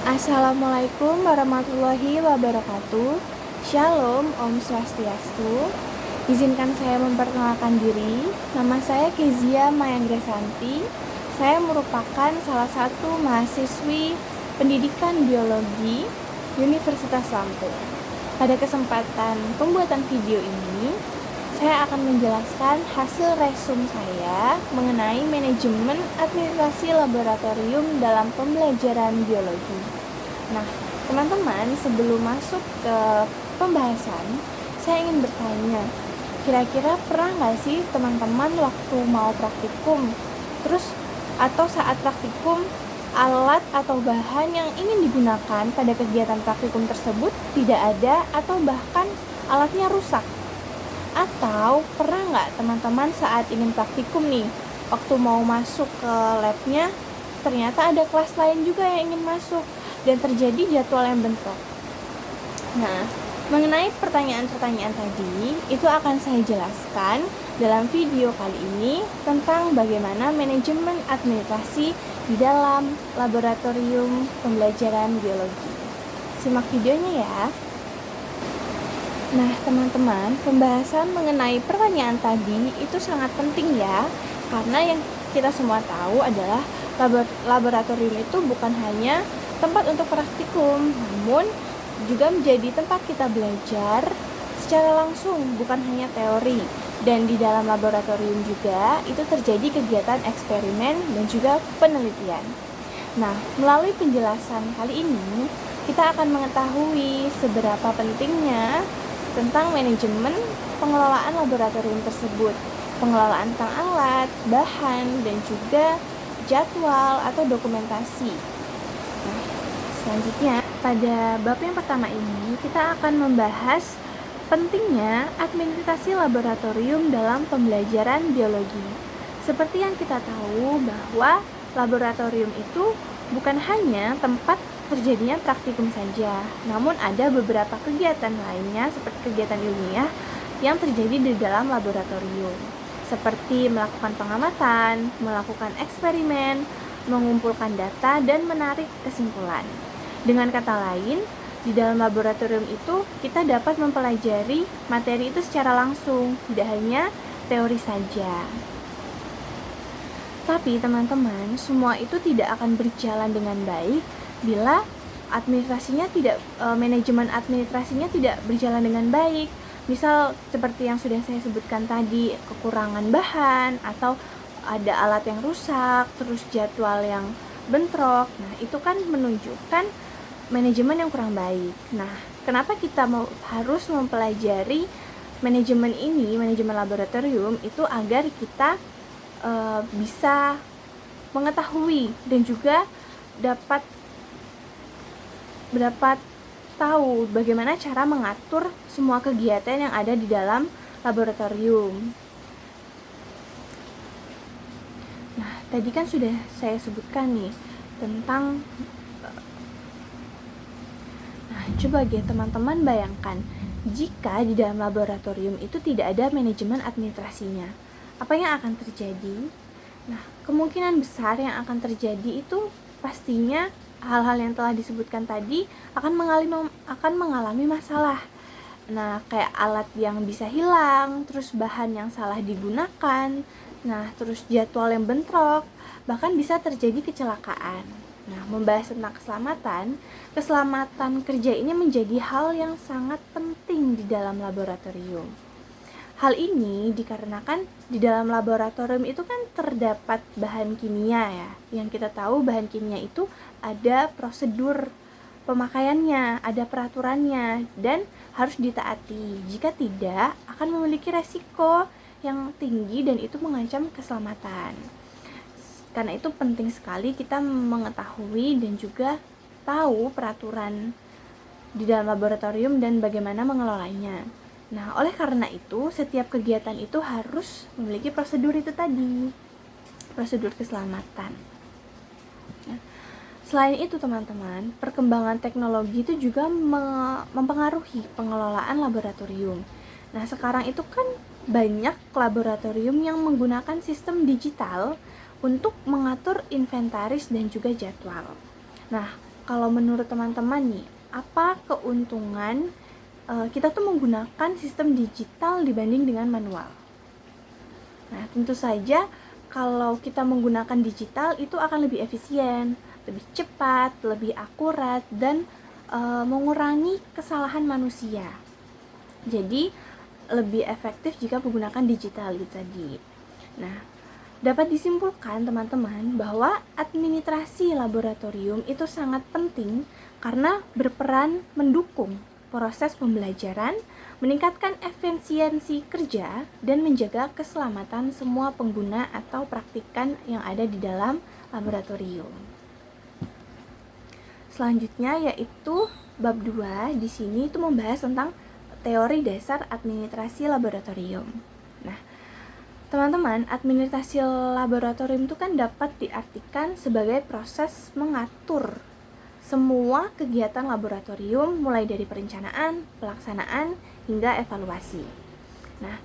Assalamualaikum warahmatullahi wabarakatuh. Shalom, Om Swastiastu. Izinkan saya memperkenalkan diri. Nama saya Kezia Mayanggrasanti. Saya merupakan salah satu mahasiswi pendidikan biologi Universitas Lampung. Pada kesempatan pembuatan video ini, saya akan menjelaskan hasil resum saya mengenai manajemen administrasi laboratorium dalam pembelajaran biologi. Nah, teman-teman, sebelum masuk ke pembahasan, saya ingin bertanya, kira-kira pernah nggak sih teman-teman waktu mau praktikum, terus atau saat praktikum, alat atau bahan yang ingin digunakan pada kegiatan praktikum tersebut tidak ada atau bahkan alatnya rusak? Atau pernah nggak teman-teman saat ingin praktikum nih, waktu mau masuk ke labnya, ternyata ada kelas lain juga yang ingin masuk dan terjadi jadwal yang bentrok. Nah, mengenai pertanyaan-pertanyaan tadi, itu akan saya jelaskan dalam video kali ini tentang bagaimana manajemen administrasi di dalam laboratorium pembelajaran biologi. Simak videonya ya. Nah, teman-teman, pembahasan mengenai pertanyaan tadi itu sangat penting ya, karena yang kita semua tahu adalah laboratorium itu bukan hanya tempat untuk praktikum, namun juga menjadi tempat kita belajar secara langsung, bukan hanya teori. Dan di dalam laboratorium juga itu terjadi kegiatan eksperimen dan juga penelitian. Nah, melalui penjelasan kali ini, kita akan mengetahui seberapa pentingnya tentang manajemen pengelolaan laboratorium tersebut, pengelolaan tentang alat, bahan, dan juga jadwal atau dokumentasi. Nah, selanjutnya, pada bab yang pertama ini, kita akan membahas pentingnya administrasi laboratorium dalam pembelajaran biologi. Seperti yang kita tahu bahwa laboratorium itu bukan hanya tempat terjadinya praktikum saja, namun ada beberapa kegiatan lainnya seperti kegiatan ilmiah yang terjadi di dalam laboratorium, seperti melakukan pengamatan, melakukan eksperimen, mengumpulkan data, dan menarik kesimpulan. Dengan kata lain, di dalam laboratorium itu kita dapat mempelajari materi itu secara langsung, tidak hanya teori saja. Tapi teman-teman, semua itu tidak akan berjalan dengan baik bila manajemen administrasinya tidak berjalan dengan baik. Misal seperti yang sudah saya sebutkan tadi, kekurangan bahan atau ada alat yang rusak, terus jadwal yang bentrok. Nah, itu kan menunjukkan manajemen yang kurang baik. Nah, kenapa kita harus mempelajari manajemen ini, manajemen laboratorium itu agar kita bisa mengetahui dan juga dapat tahu bagaimana cara mengatur semua kegiatan yang ada di dalam laboratorium. Nah, tadi kan sudah saya sebutkan nih tentang coba teman-teman bayangkan jika di dalam laboratorium itu tidak ada manajemen administrasinya, apa yang akan terjadi? Nah, kemungkinan besar yang akan terjadi itu pastinya hal-hal yang telah disebutkan tadi akan mengalami masalah. Nah, kayak alat yang bisa hilang, terus bahan yang salah digunakan, nah, terus jadwal yang bentrok, bahkan bisa terjadi kecelakaan. Nah, membahas tentang keselamatan kerja ini menjadi hal yang sangat penting di dalam laboratorium. Hal ini dikarenakan di dalam laboratorium itu kan terdapat bahan kimia ya. Yang kita tahu bahan kimia itu ada prosedur pemakaiannya, ada peraturannya, dan harus ditaati. Jika tidak, akan memiliki resiko yang tinggi dan itu mengancam keselamatan. Karena itu penting sekali kita mengetahui dan juga tahu peraturan di dalam laboratorium dan bagaimana mengelolanya. Nah, oleh karena itu, setiap kegiatan itu harus memiliki prosedur itu tadi, prosedur keselamatan. Nah, selain itu teman-teman, perkembangan teknologi itu juga mempengaruhi pengelolaan laboratorium. Nah, sekarang itu kan banyak laboratorium yang menggunakan sistem digital untuk mengatur inventaris dan juga jadwal. Nah, kalau menurut teman-teman nih, apa keuntungan kita tuh menggunakan sistem digital dibanding dengan manual? Nah, tentu saja kalau kita menggunakan digital itu akan lebih efisien, lebih cepat, lebih akurat, dan mengurangi kesalahan manusia. Jadi, lebih efektif jika menggunakan digital itu tadi. Nah, dapat disimpulkan teman-teman bahwa administrasi laboratorium itu sangat penting karena berperan mendukung proses pembelajaran, meningkatkan efisiensi kerja, dan menjaga keselamatan semua pengguna atau praktikan yang ada di dalam laboratorium. Selanjutnya yaitu bab 2 di sini itu membahas tentang teori dasar administrasi laboratorium. Nah, teman-teman, administrasi laboratorium itu kan dapat diartikan sebagai proses mengatur semua kegiatan laboratorium mulai dari perencanaan, pelaksanaan, hingga evaluasi. Nah,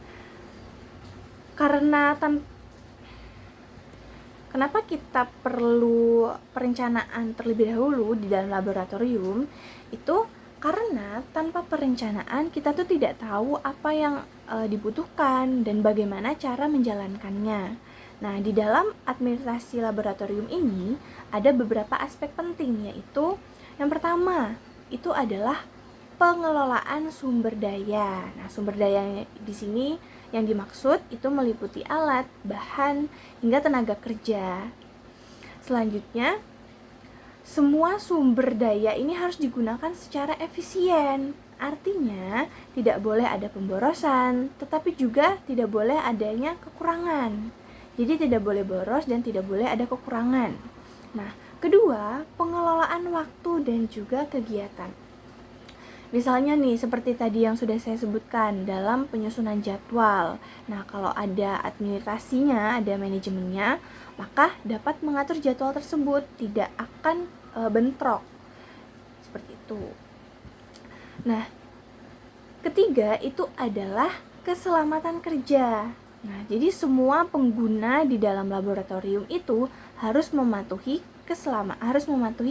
kenapa kita perlu perencanaan terlebih dahulu di dalam laboratorium? Itu karena tanpa perencanaan kita tuh tidak tahu apa yang dibutuhkan dan bagaimana cara menjalankannya. Nah, di dalam administrasi laboratorium ini ada beberapa aspek penting, yaitu yang pertama itu adalah pengelolaan sumber daya. Nah, sumber daya di sini yang dimaksud itu meliputi alat, bahan, hingga tenaga kerja. Selanjutnya, semua sumber daya ini harus digunakan secara efisien. Artinya, tidak boleh ada pemborosan, tetapi juga tidak boleh adanya kekurangan. Jadi tidak boleh boros dan tidak boleh ada kekurangan. Nah, kedua, pengelolaan waktu dan juga kegiatan. Misalnya nih, seperti tadi yang sudah saya sebutkan dalam penyusunan jadwal. Nah, kalau ada administrasinya, ada manajemennya, maka dapat mengatur jadwal tersebut, tidak akan bentrok. Seperti itu. Nah, ketiga itu adalah keselamatan kerja. Nah, jadi semua pengguna di dalam laboratorium itu harus mematuhi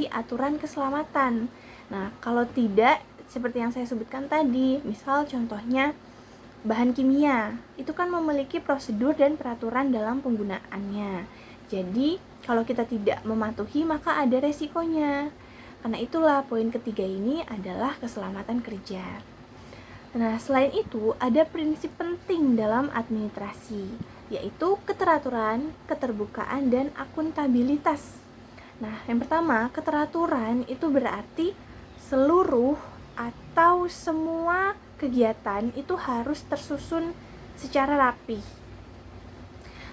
aturan keselamatan. Nah, kalau tidak, seperti yang saya sebutkan tadi, misal contohnya bahan kimia, itu kan memiliki prosedur dan peraturan dalam penggunaannya. Jadi, kalau kita tidak mematuhi, maka ada resikonya. Karena itulah poin ketiga ini adalah keselamatan kerja. Nah, selain itu, ada prinsip penting dalam administrasi, yaitu keteraturan, keterbukaan, dan akuntabilitas. Nah, yang pertama, keteraturan itu berarti seluruh atau semua kegiatan itu harus tersusun secara rapi.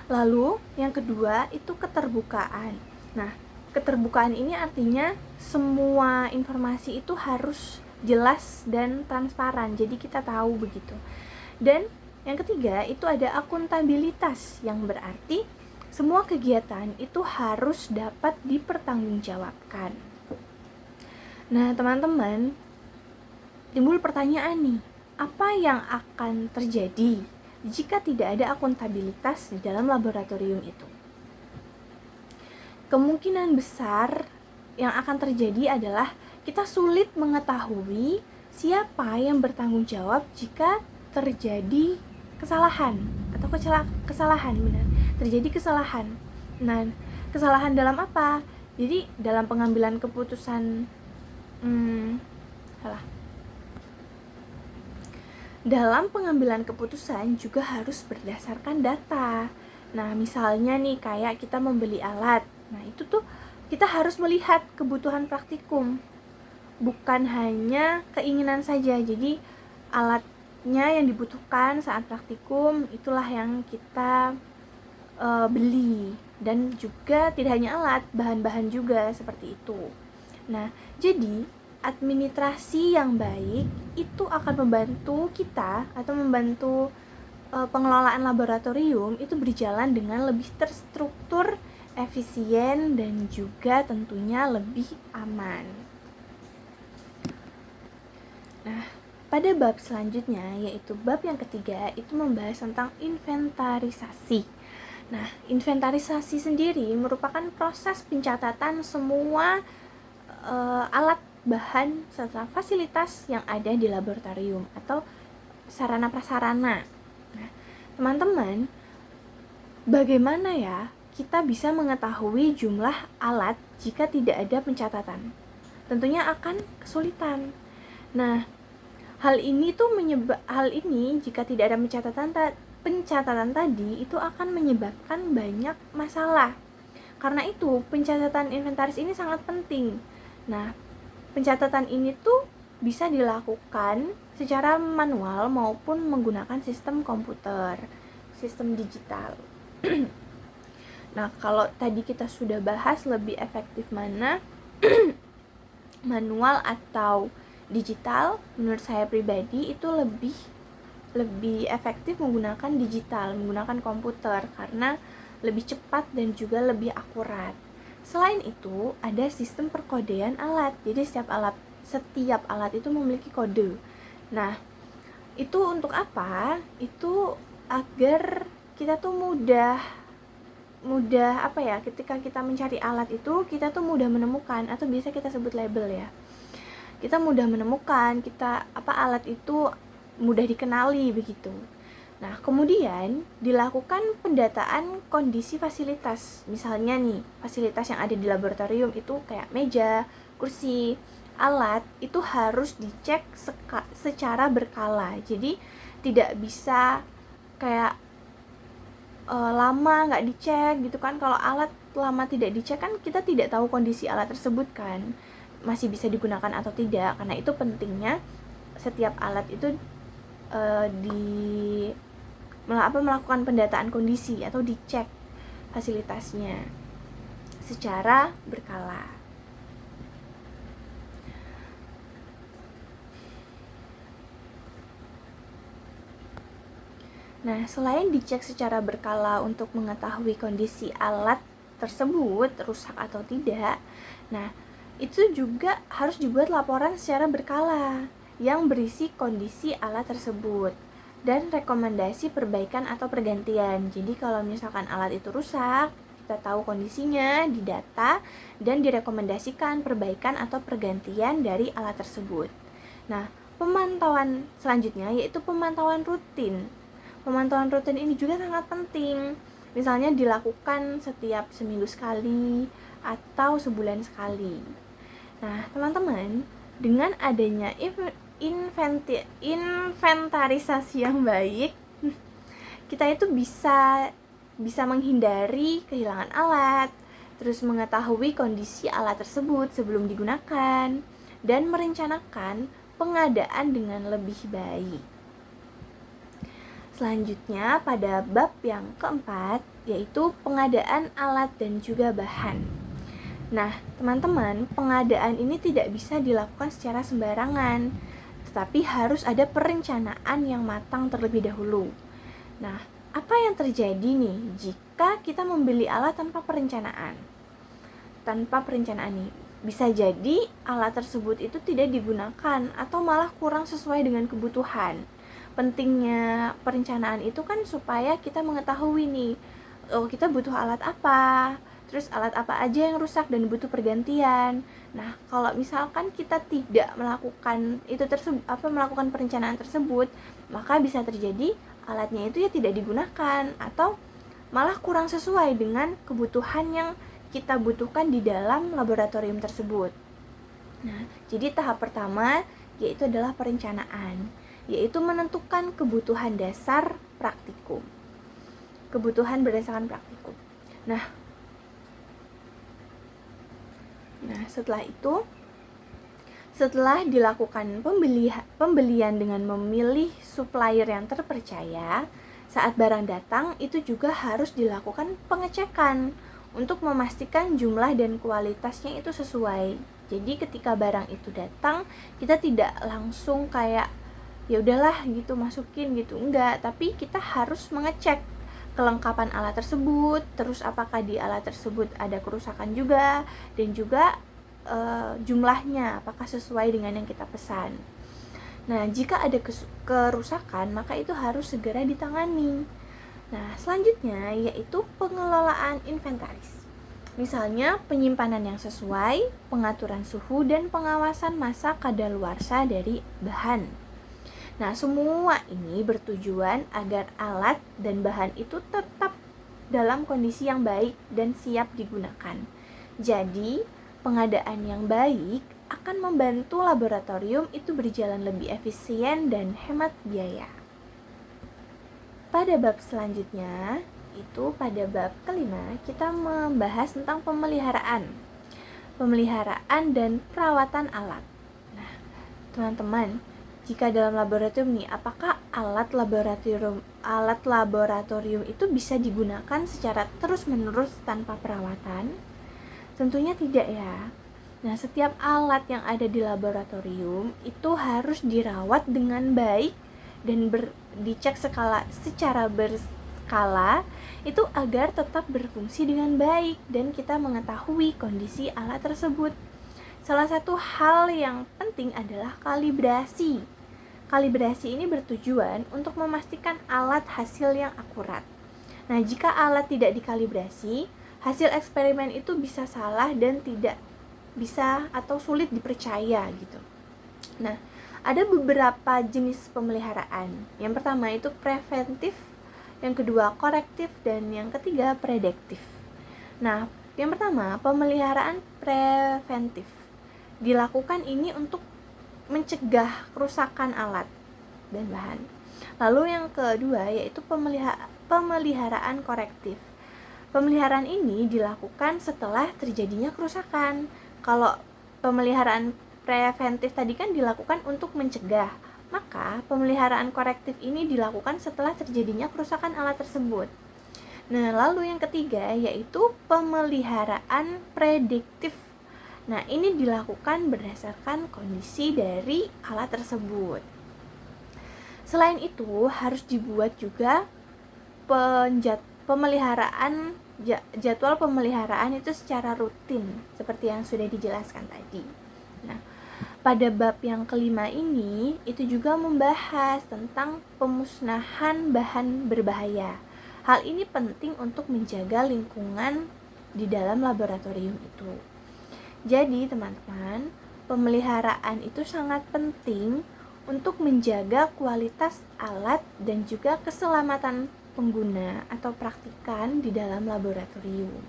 Lalu, yang kedua itu keterbukaan. Nah, keterbukaan ini artinya semua informasi itu harus jelas dan transparan, jadi kita tahu begitu. Dan yang ketiga itu ada akuntabilitas, yang berarti semua kegiatan itu harus dapat dipertanggungjawabkan. Nah, teman-teman, timbul pertanyaan nih, apa yang akan terjadi jika tidak ada akuntabilitas di dalam laboratorium itu? Kemungkinan besar yang akan terjadi adalah kita sulit mengetahui siapa yang bertanggung jawab jika terjadi kesalahan atau kesalahan, benar. Terjadi kesalahan. Nah, kesalahan dalam apa? Jadi dalam pengambilan keputusan dalam pengambilan keputusan juga harus berdasarkan data. Nah, misalnya nih kayak kita membeli alat. Nah, itu tuh kita harus melihat kebutuhan praktikum, bukan hanya keinginan saja. Jadi alatnya yang dibutuhkan saat praktikum itulah yang kita beli, dan juga tidak hanya alat, bahan-bahan juga seperti itu. Nah, jadi administrasi yang baik itu akan membantu kita atau membantu pengelolaan laboratorium itu berjalan dengan lebih terstruktur, efisien, dan juga tentunya lebih aman. Nah, pada bab selanjutnya, yaitu bab yang ketiga, itu membahas tentang inventarisasi. Nah, inventarisasi sendiri merupakan proses pencatatan semua alat, bahan, serta fasilitas yang ada di laboratorium atau sarana prasarana. Nah, teman-teman, bagaimana ya kita bisa mengetahui jumlah alat jika tidak ada pencatatan? Tentunya akan kesulitan. Nah, hal ini jika tidak ada pencatatan tadi itu akan menyebabkan banyak masalah. Karena itu, pencatatan inventaris ini sangat penting. Nah, pencatatan ini tuh bisa dilakukan secara manual maupun menggunakan sistem komputer, sistem digital. Nah, kalau tadi kita sudah bahas lebih efektif mana, manual atau digital, menurut saya pribadi itu lebih efektif menggunakan digital, menggunakan komputer, karena lebih cepat dan juga lebih akurat. Selain itu, ada sistem perkodean alat. Jadi setiap alat itu memiliki kode. Nah, itu untuk apa? Itu agar kita tuh mudah ketika kita mencari alat itu kita tuh mudah menemukan, atau biasa kita sebut label ya. Kita mudah menemukan, alat itu mudah dikenali begitu. Nah, kemudian dilakukan pendataan kondisi fasilitas. Misalnya nih, fasilitas yang ada di laboratorium itu kayak meja, kursi, alat, itu harus dicek secara berkala. Jadi tidak bisa kayak lama nggak dicek gitu kan. Kalau alat lama tidak dicek kan kita tidak tahu kondisi alat tersebut kan, masih bisa digunakan atau tidak. Karena itu pentingnya setiap alat itu melakukan pendataan kondisi atau dicek fasilitasnya secara berkala. Nah, selain dicek secara berkala untuk mengetahui kondisi alat tersebut rusak atau tidak, nah itu juga harus dibuat laporan secara berkala yang berisi kondisi alat tersebut dan rekomendasi perbaikan atau pergantian. Jadi kalau misalkan alat itu rusak, kita tahu kondisinya, didata, dan direkomendasikan perbaikan atau pergantian dari alat tersebut. Nah, pemantauan selanjutnya yaitu pemantauan rutin. Pemantauan rutin ini juga sangat penting. Misalnya dilakukan setiap seminggu sekali atau sebulan sekali. Nah, teman-teman, dengan adanya inventarisasi yang baik, kita itu bisa menghindari kehilangan alat, terus mengetahui kondisi alat tersebut sebelum digunakan, dan merencanakan pengadaan dengan lebih baik. Selanjutnya pada bab yang keempat, yaitu pengadaan alat dan juga bahan. Nah, teman-teman, pengadaan ini tidak bisa dilakukan secara sembarangan, tetapi harus ada perencanaan yang matang terlebih dahulu. Nah, apa yang terjadi nih jika kita membeli alat tanpa perencanaan? Tanpa perencanaan nih, bisa jadi alat tersebut itu tidak digunakan atau malah kurang sesuai dengan kebutuhan. Pentingnya perencanaan itu kan supaya kita mengetahui nih, kita butuh alat apa, terus alat apa aja yang rusak dan butuh pergantian. Nah, kalau misalkan kita tidak melakukan melakukan perencanaan tersebut, maka bisa terjadi alatnya itu ya tidak digunakan atau malah kurang sesuai dengan kebutuhan yang kita butuhkan di dalam laboratorium tersebut. Nah, jadi tahap pertama yaitu adalah perencanaan, yaitu menentukan kebutuhan dasar praktikum. Kebutuhan berdasarkan praktikum. Nah, setelah dilakukan pembelian dengan memilih supplier yang terpercaya, saat barang datang itu juga harus dilakukan pengecekan untuk memastikan jumlah dan kualitasnya itu sesuai. Jadi ketika barang itu datang, kita tidak langsung kayak ya udahlah gitu masukin gitu, enggak, tapi kita harus mengecek kelengkapan alat tersebut, terus apakah di alat tersebut ada kerusakan juga, dan juga jumlahnya apakah sesuai dengan yang kita pesan. Nah, jika ada kerusakan maka itu harus segera ditangani. Nah, selanjutnya yaitu pengelolaan inventaris. Misalnya penyimpanan yang sesuai, pengaturan suhu, dan pengawasan masa kadaluarsa dari bahan. Nah, semua ini bertujuan agar alat dan bahan itu tetap dalam kondisi yang baik dan siap digunakan. Jadi, pengadaan yang baik akan membantu laboratorium itu berjalan lebih efisien dan hemat biaya. Pada bab selanjutnya, itu pada bab kelima, kita membahas tentang pemeliharaan dan perawatan alat. Nah, teman-teman, jika dalam laboratorium nih, apakah alat laboratorium itu bisa digunakan secara terus-menerus tanpa perawatan? Tentunya tidak ya. Nah, setiap alat yang ada di laboratorium itu harus dirawat dengan baik dan dicek secara berkala itu agar tetap berfungsi dengan baik dan kita mengetahui kondisi alat tersebut. Salah satu hal yang penting adalah kalibrasi. Kalibrasi ini bertujuan untuk memastikan alat hasil yang akurat. Nah, jika alat tidak dikalibrasi, hasil eksperimen itu bisa salah dan tidak bisa atau sulit dipercaya gitu. Nah, ada beberapa jenis pemeliharaan. Yang pertama itu preventif, yang kedua korektif, dan yang ketiga prediktif. Nah, yang pertama pemeliharaan preventif. Dilakukan ini untuk mencegah kerusakan alat dan bahan. Lalu yang kedua yaitu pemeliharaan korektif. Pemeliharaan ini dilakukan setelah terjadinya kerusakan. Kalau pemeliharaan preventif tadi kan dilakukan untuk mencegah, maka pemeliharaan korektif ini dilakukan setelah terjadinya kerusakan alat tersebut. Nah, lalu yang ketiga yaitu pemeliharaan prediktif. Nah, ini dilakukan berdasarkan kondisi dari alat tersebut. Selain itu, harus dibuat juga jadwal pemeliharaan itu secara rutin seperti yang sudah dijelaskan tadi. Nah, pada bab yang kelima ini itu juga membahas tentang pemusnahan bahan berbahaya. Hal ini penting untuk menjaga lingkungan di dalam laboratorium itu. Jadi teman-teman, pemeliharaan itu sangat penting untuk menjaga kualitas alat dan juga keselamatan pengguna atau praktikan di dalam laboratorium.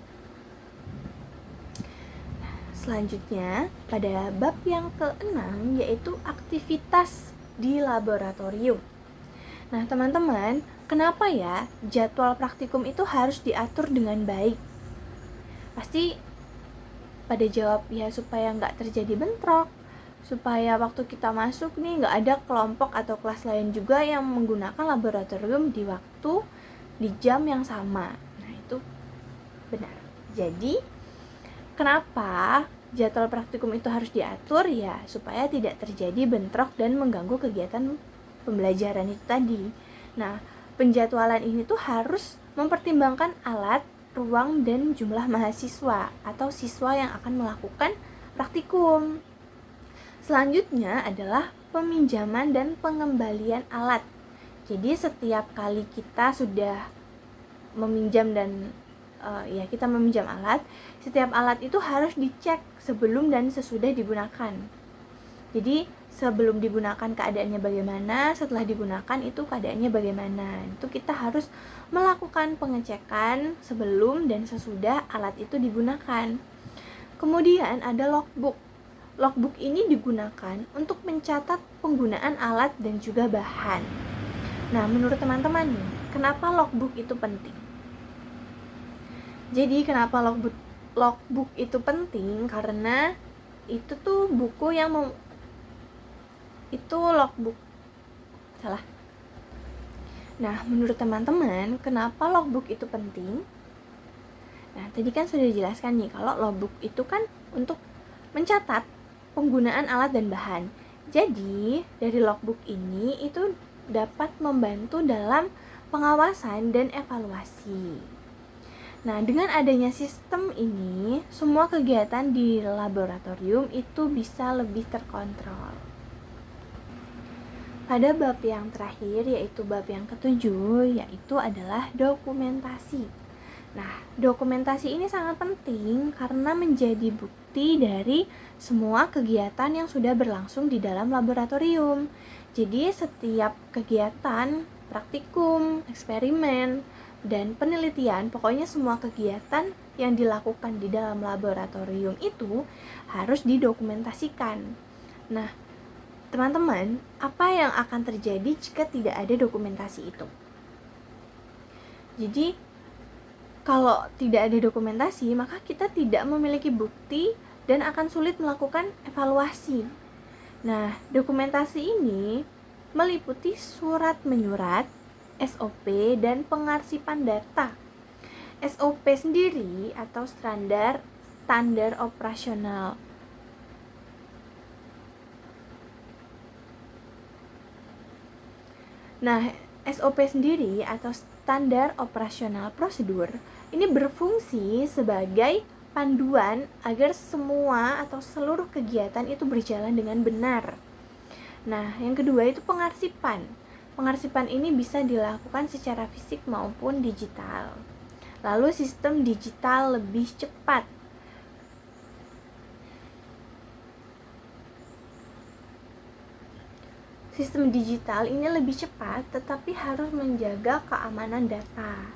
Selanjutnya, pada bab yang ke-6 yaitu aktivitas di laboratorium. Nah, teman-teman, kenapa ya jadwal praktikum itu harus diatur dengan baik? Pasti pada jawab ya supaya nggak terjadi bentrok, supaya waktu kita masuk nih nggak ada kelompok atau kelas lain juga yang menggunakan laboratorium di jam yang sama. Nah, itu benar. Jadi, kenapa jadwal praktikum itu harus diatur? Ya, supaya tidak terjadi bentrok dan mengganggu kegiatan pembelajaran itu tadi. Nah, penjadwalan ini tuh harus mempertimbangkan alat, ruang, dan jumlah mahasiswa atau siswa yang akan melakukan praktikum. Selanjutnya adalah peminjaman dan pengembalian alat. Jadi setiap kali kita sudah meminjam kita meminjam alat, setiap alat itu harus dicek sebelum dan sesudah digunakan. Jadi sebelum digunakan keadaannya bagaimana, setelah digunakan itu keadaannya bagaimana. Itu kita harus melakukan pengecekan sebelum dan sesudah alat itu digunakan. Kemudian ada logbook. Logbook ini digunakan untuk mencatat penggunaan alat dan juga bahan. Nah, menurut teman-teman nih, kenapa logbook itu penting? Jadi kenapa logbook itu penting? Karena itu tuh buku yang itu logbook. Salah. Nah, menurut teman-teman, kenapa logbook itu penting? Nah, tadi kan sudah dijelaskan nih kalau logbook itu kan untuk mencatat penggunaan alat dan bahan. Jadi, dari logbook ini itu dapat membantu dalam pengawasan dan evaluasi. Nah, dengan adanya sistem ini, semua kegiatan di laboratorium itu bisa lebih terkontrol. Pada bab yang terakhir, yaitu bab yang ke-7, yaitu adalah dokumentasi. Nah, dokumentasi ini sangat penting karena menjadi bukti dari semua kegiatan yang sudah berlangsung di dalam laboratorium. Jadi, setiap kegiatan, praktikum, eksperimen, dan penelitian, pokoknya semua kegiatan yang dilakukan di dalam laboratorium itu harus didokumentasikan. Nah, teman-teman, apa yang akan terjadi jika tidak ada dokumentasi itu? Jadi, kalau tidak ada dokumentasi, maka kita tidak memiliki bukti dan akan sulit melakukan evaluasi. Nah, dokumentasi ini meliputi surat menyurat, SOP, dan pengarsipan data. SOP sendiri atau standar operasional. Nah, SOP sendiri atau standar operasional prosedur ini berfungsi sebagai panduan agar semua atau seluruh kegiatan itu berjalan dengan benar. Nah, yang kedua itu pengarsipan. Pengarsipan ini bisa dilakukan secara fisik maupun digital. Lalu sistem digital lebih cepat. Sistem digital ini lebih cepat tetapi harus menjaga keamanan data.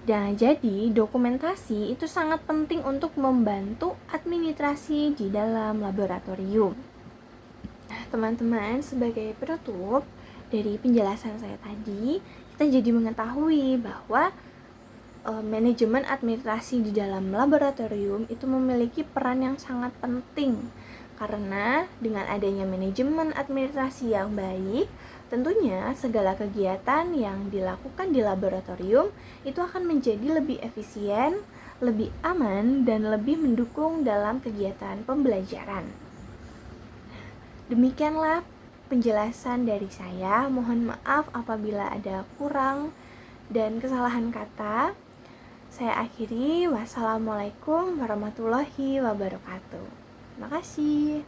Dan jadi dokumentasi itu sangat penting untuk membantu administrasi di dalam laboratorium. Nah, teman-teman, sebagai penutup dari penjelasan saya tadi, kita jadi mengetahui bahwa manajemen administrasi di dalam laboratorium itu memiliki peran yang sangat penting. Karena dengan adanya manajemen administrasi yang baik, tentunya segala kegiatan yang dilakukan di laboratorium itu akan menjadi lebih efisien, lebih aman, dan lebih mendukung dalam kegiatan pembelajaran. Demikianlah penjelasan dari saya. Mohon maaf apabila ada kurang dan kesalahan kata. Saya akhiri. Wassalamualaikum warahmatullahi wabarakatuh. Terima kasih.